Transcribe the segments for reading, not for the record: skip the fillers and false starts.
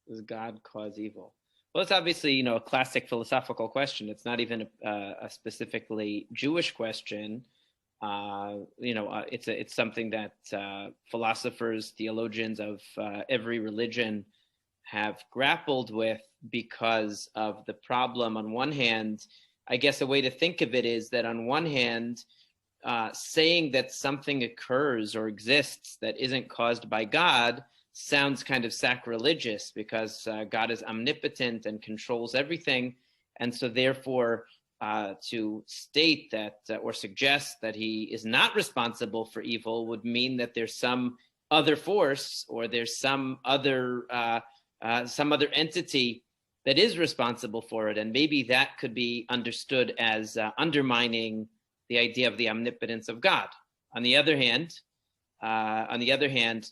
Does God cause evil? Well, it's obviously, a classic philosophical question. It's not even a specifically Jewish question. It's something that philosophers, theologians of every religion have grappled with because of the problem. On one hand, I guess a way to think of it is that on one hand, saying that something occurs or exists that isn't caused by God sounds kind of sacrilegious, because God is omnipotent and controls everything. And so therefore, to state that or suggest that he is not responsible for evil would mean that there's some other force, or there's some other entity that is responsible for it. And maybe that could be understood as undermining the idea of the omnipotence of God. On the other hand,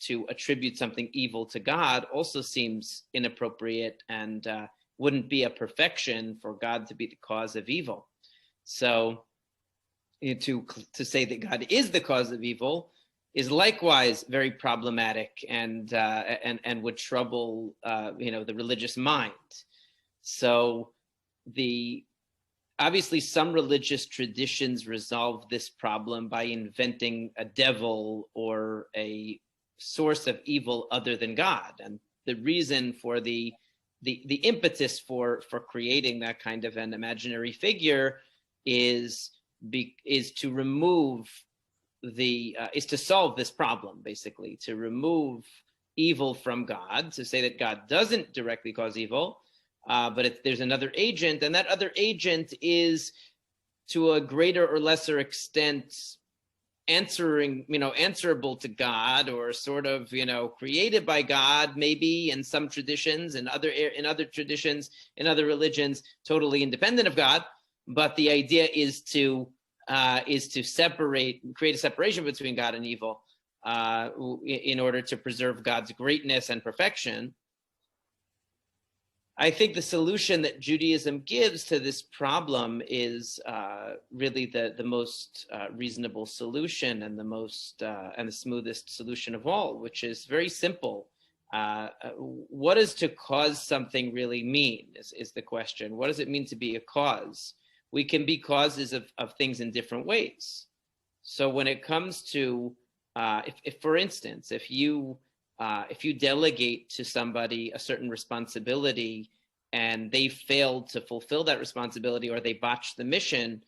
to attribute something evil to God also seems inappropriate and wouldn't be a perfection for God to be the cause of evil. So to say that God is the cause of evil is likewise very problematic and would trouble the religious mind. So obviously, some religious traditions resolve this problem by inventing a devil or a source of evil other than God. And the reason for the impetus for creating that kind of an imaginary figure is to remove is to solve this problem, basically, to remove evil from God, to say that God doesn't directly cause evil, but there's another agent, and that other agent is, to a greater or lesser extent, answerable to God, or sort of, created by God, maybe in some traditions, in other traditions, in other religions, totally independent of God. But the idea is to create a separation between God and evil, in order to preserve God's greatness and perfection. I think the solution that Judaism gives to this problem is really the most reasonable solution, and the most and the smoothest solution of all, which is very simple. What does to cause something really mean is the question. What does it mean to be a cause? We can be causes of things in different ways. So when it comes to, if for instance, if you delegate to somebody a certain responsibility and they failed to fulfill that responsibility, or they botched the mission,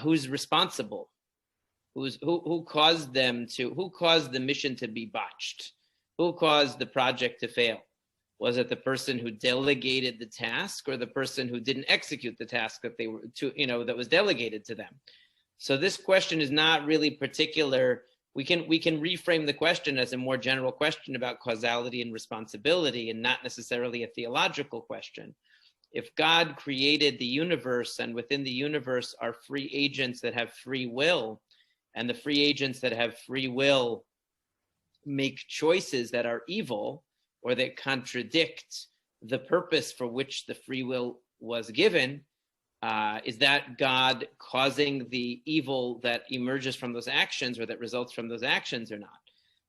who's responsible? Who caused the mission to be botched? Who caused the project to fail? Was it the person who delegated the task, or the person who didn't execute the task that that was delegated to them? So this question is not really particular. We can reframe the question as a more general question about causality and responsibility, and not necessarily a theological question. If God created the universe, and within the universe are free agents that have free will, and the free agents that have free will make choices that are evil, or that contradict the purpose for which the free will was given, is that God causing the evil that emerges from those actions, or that results from those actions, or not?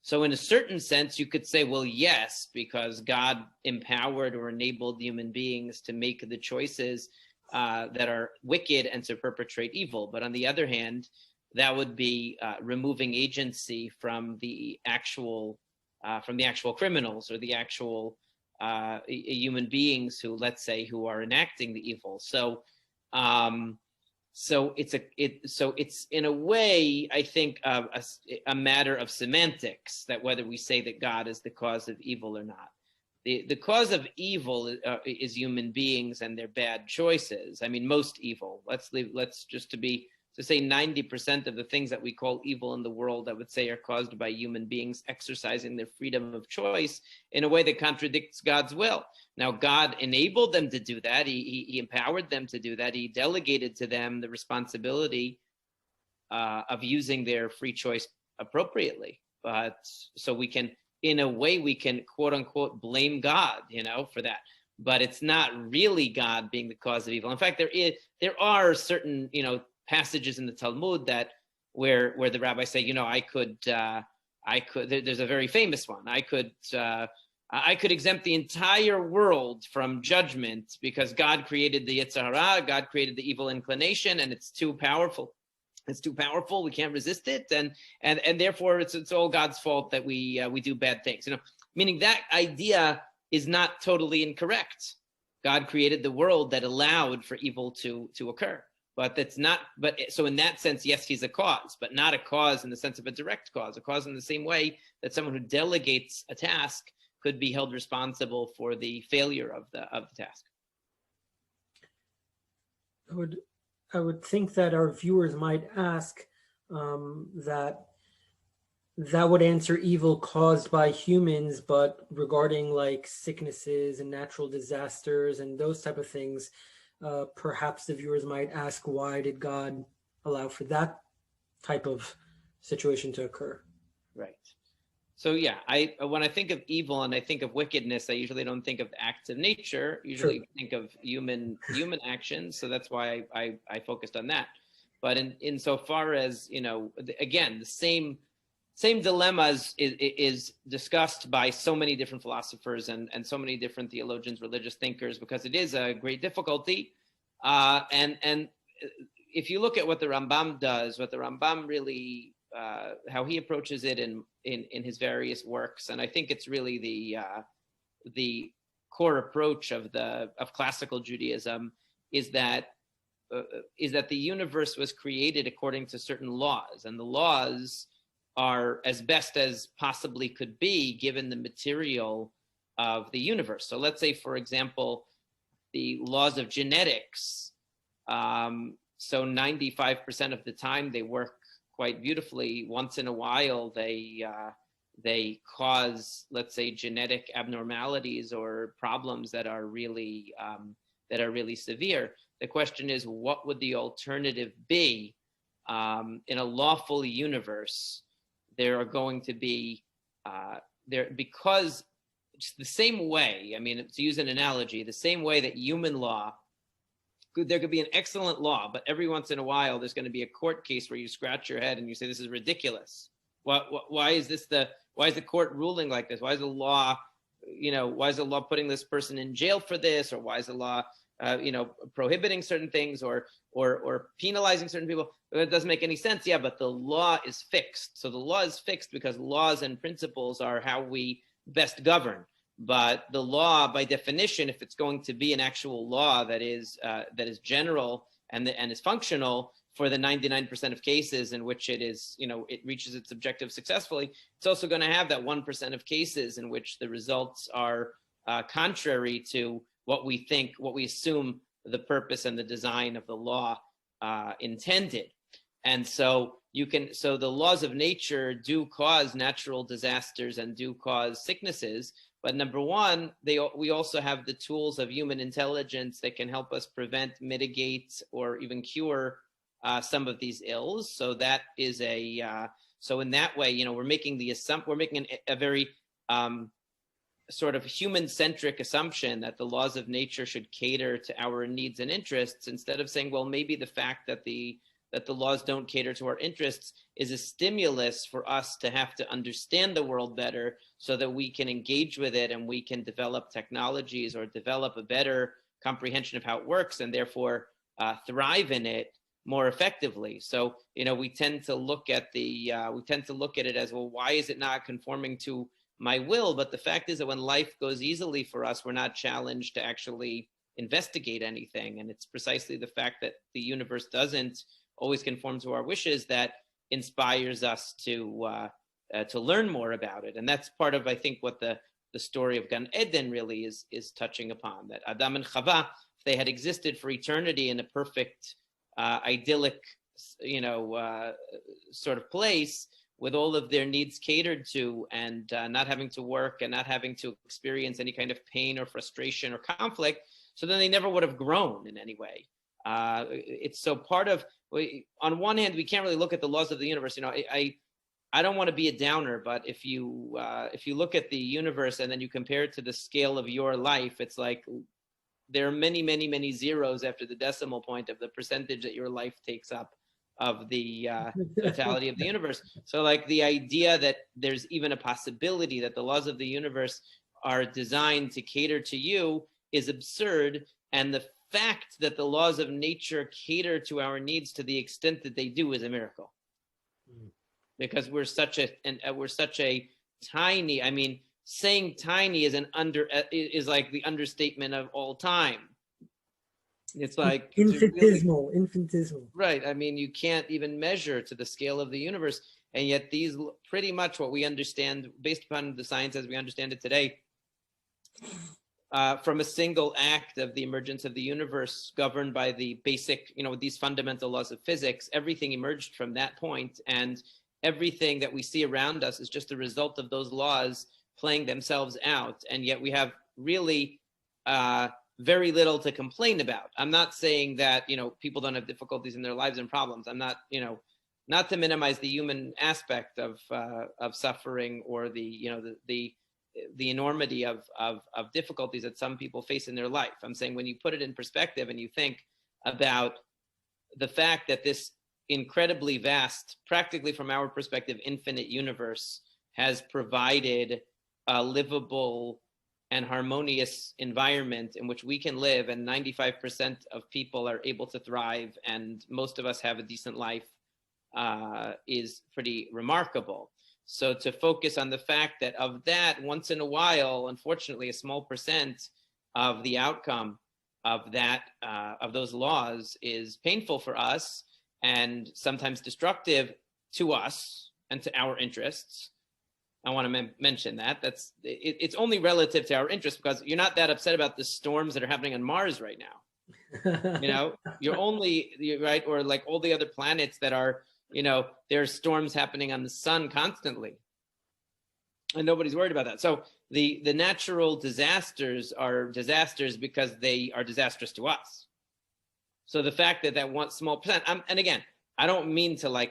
So in a certain sense, you could say, well, yes, because God empowered or enabled human beings to make the choices that are wicked and to perpetrate evil. But on the other hand, that would be removing agency from the actual criminals, or the actual human beings who, let's say, who are enacting the evil. So it's in a way, I think, a matter of semantics, that whether we say that God is the cause of evil or not. The cause of evil is human beings and their bad choices. I mean, most evil. Let's just to say 90% of the things that we call evil in the world, I would say, are caused by human beings exercising their freedom of choice in a way that contradicts God's will. Now, God enabled them to do that. He empowered them to do that. He delegated to them the responsibility of using their free choice appropriately. But so we can, in a way, we can quote unquote blame God, for that. But it's not really God being the cause of evil. In fact, there are certain, passages in the Talmud that where the rabbis say, there's a very famous one. I could I could exempt the entire world from judgment because God created the Yetzer Hara, God created the evil inclination, and it's too powerful. It's too powerful. We can't resist it, and therefore it's all God's fault that we do bad things. Meaning that idea is not totally incorrect. God created the world that allowed for evil to occur, but that's not. But so in that sense, yes, he's a cause, but not a cause in the sense of a direct cause. A cause in the same way that someone who delegates a task could be held responsible for the failure of the task. I would think that our viewers might ask that would answer evil caused by humans, but regarding like sicknesses and natural disasters and those type of things, perhaps the viewers might ask, why did God allow for that type of situation to occur? Right. So yeah, when I think of evil and I think of wickedness, I usually don't think of acts of nature. Usually think of human actions. So that's why I focused on that. But in so far as, again, the same dilemma is discussed by so many different philosophers and so many different theologians, religious thinkers, because it is a great difficulty. And if you look at what the Rambam does, what the Rambam really how he approaches it in his various works, and I think it's really the core approach of classical Judaism is that the universe was created according to certain laws, and the laws are as best as possibly could be given the material of the universe. So let's say, for example, the laws of genetics. So 95% of the time they work quite beautifully. Once in a while, they cause, let's say, genetic abnormalities or problems that are really severe. The question is, what would the alternative be? In a lawful universe, there are going to be because it's the same way. I mean, to use an analogy, the same way that human law. There could be an excellent law, but every once in a while, there's going to be a court case where you scratch your head and you say, "This is ridiculous. Why is the court ruling like this? Why is the law, why is the law putting this person in jail for this? Or why is the law, prohibiting certain things or penalizing certain people? It doesn't make any sense." Yeah, but the law is fixed. So the law is fixed because laws and principles are how we best govern. But the law, by definition, if it's going to be an actual law that is general and is functional for the 99% of cases in which it is, it reaches its objective successfully, it's also going to have that 1% of cases in which the results are contrary to what we assume the purpose and the design of the law intended. And so the laws of nature do cause natural disasters and do cause sicknesses. But number one, we also have the tools of human intelligence that can help us prevent, mitigate, or even cure some of these ills. So that is so in that way, we're making a very sort of human-centric assumption that the laws of nature should cater to our needs and interests, instead of saying, well, maybe the fact that the laws don't cater to our interests is a stimulus for us to have to understand the world better so that we can engage with it and we can develop technologies or develop a better comprehension of how it works and therefore thrive in it more effectively. So, we tend to look at it as, well, why is it not conforming to my will? But the fact is that when life goes easily for us, we're not challenged to actually investigate anything. And it's precisely the fact that the universe doesn't always conform to our wishes that inspires us to learn more about it. And that's part of, I think, what the story of Gan Eden really is touching upon, that Adam and Chava, if they had existed for eternity in a perfect, idyllic, sort of place with all of their needs catered to and not having to work and not having to experience any kind of pain or frustration or conflict, so then they never would have grown in any way. It's so part of, on one hand, we can't really look at the laws of the universe. I don't want to be a downer, but if you look at the universe and then you compare it to the scale of your life, it's like there are many, many, many zeros after the decimal point of the percentage that your life takes up of the totality of the universe. So like the idea that there's even a possibility that the laws of the universe are designed to cater to you is absurd. And the fact that the laws of nature cater to our needs to the extent that they do is a miracle. Because we're such a tiny, I mean, saying tiny is like the understatement of all time. It's like infinitesimal. Right. I mean, you can't even measure to the scale of the universe. And yet these pretty much what we understand based upon the science as we understand it today, from a single act of the emergence of the universe governed by the basic, these fundamental laws of physics, everything emerged from that point. And everything that we see around us is just a result of those laws playing themselves out. And yet we have really very little to complain about. I'm not saying that, people don't have difficulties in their lives and problems. I'm not, not to minimize the human aspect of suffering or the enormity of difficulties that some people face in their life. I'm saying when you put it in perspective and you think about the fact that this incredibly vast, practically from our perspective, infinite universe has provided a livable and harmonious environment in which we can live, and 95% of people are able to thrive, and most of us have a decent life, is pretty remarkable. So to focus on the fact that of that, once in a while, unfortunately, a small percent of the outcome of that, of those laws is painful for us and sometimes destructive to us and to our interests. I want to mention that. It's only relative to our interests, because you're not that upset about the storms that are happening on Mars right now. You're right, or like all the other planets that are, there are storms happening on the sun constantly, and nobody's worried about that. So the natural disasters are disasters because they are disastrous to us. So the fact that one small percent, and again, I don't mean to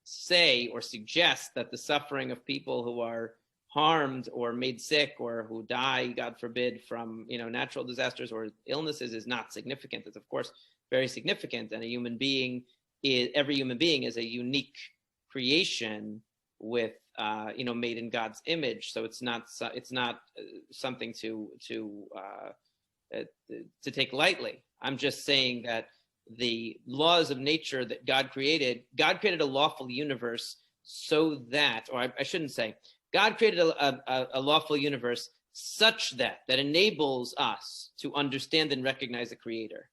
say or suggest that the suffering of people who are harmed or made sick or who die, God forbid, from natural disasters or illnesses is not significant. It's of course very significant, and every human being is a unique creation with made in God's image. So it's not something to take lightly. I'm just saying that the laws of nature that God created a lawful universe so that, or I shouldn't say, God created a lawful universe such that enables us to understand and recognize the creator.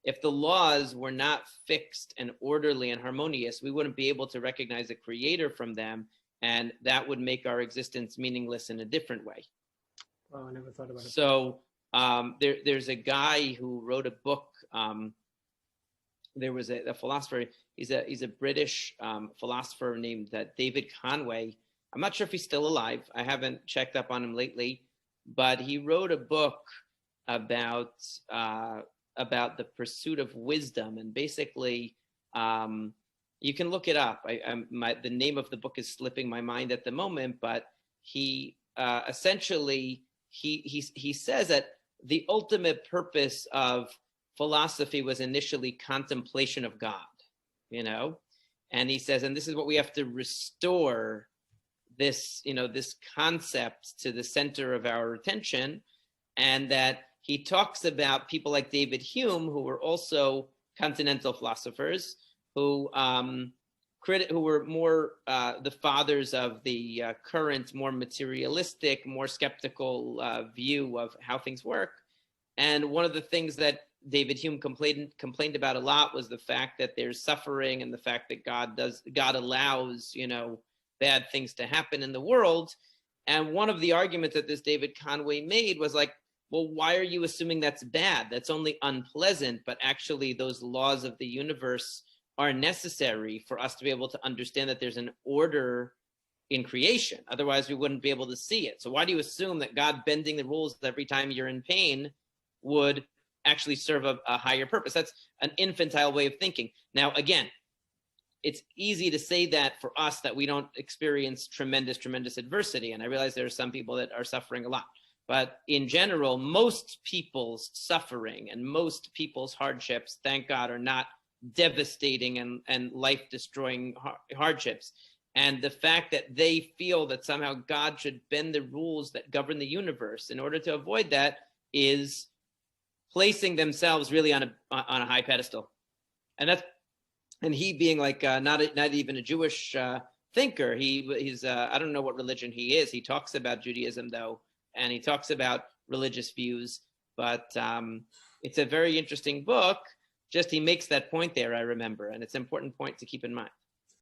If the laws were not fixed and orderly and harmonious, we wouldn't be able to recognize the creator from them, and that would make our existence meaningless in a different way. Oh, I never thought about it. So there's a guy who wrote a book. There was a philosopher. He's a British philosopher named David Conway. I'm not sure if he's still alive. I haven't checked up on him lately, but he wrote a book about the pursuit of wisdom, and basically, you can look it up. The name of the book is slipping my mind at the moment, but he essentially he says that the ultimate purpose of philosophy was initially contemplation of God, and he says, and this is what we have to restore this concept to the center of our attention. And that he talks about people like David Hume, who were also continental philosophers, who were more the fathers of the current, more materialistic, more skeptical view of how things work. And one of the things that David Hume complained about a lot was the fact that there's suffering, and the fact that God allows bad things to happen in the world. And one of the arguments that this David Conway made was like, well, why are you assuming that's bad? That's only unpleasant, but actually those laws of the universe are necessary for us to be able to understand that there's an order in creation. Otherwise, we wouldn't be able to see it. So why do you assume that God bending the rules every time you're in pain would actually serve a higher purpose? That's an infantile way of thinking. Now, again, it's easy to say that for us, that we don't experience tremendous adversity. And I realize there are some people that are suffering a lot. But in general, most people's suffering and most people's hardships, thank God, are not devastating and life-destroying hardships. And the fact that they feel that somehow God should bend the rules that govern the universe in order to avoid that is placing themselves really on a high pedestal. And he being like not even a Jewish thinker, he's I don't know what religion he is. He talks about Judaism though, and he talks about religious views. But it's a very interesting book. Just he makes that point there, I remember, and it's an important point to keep in mind.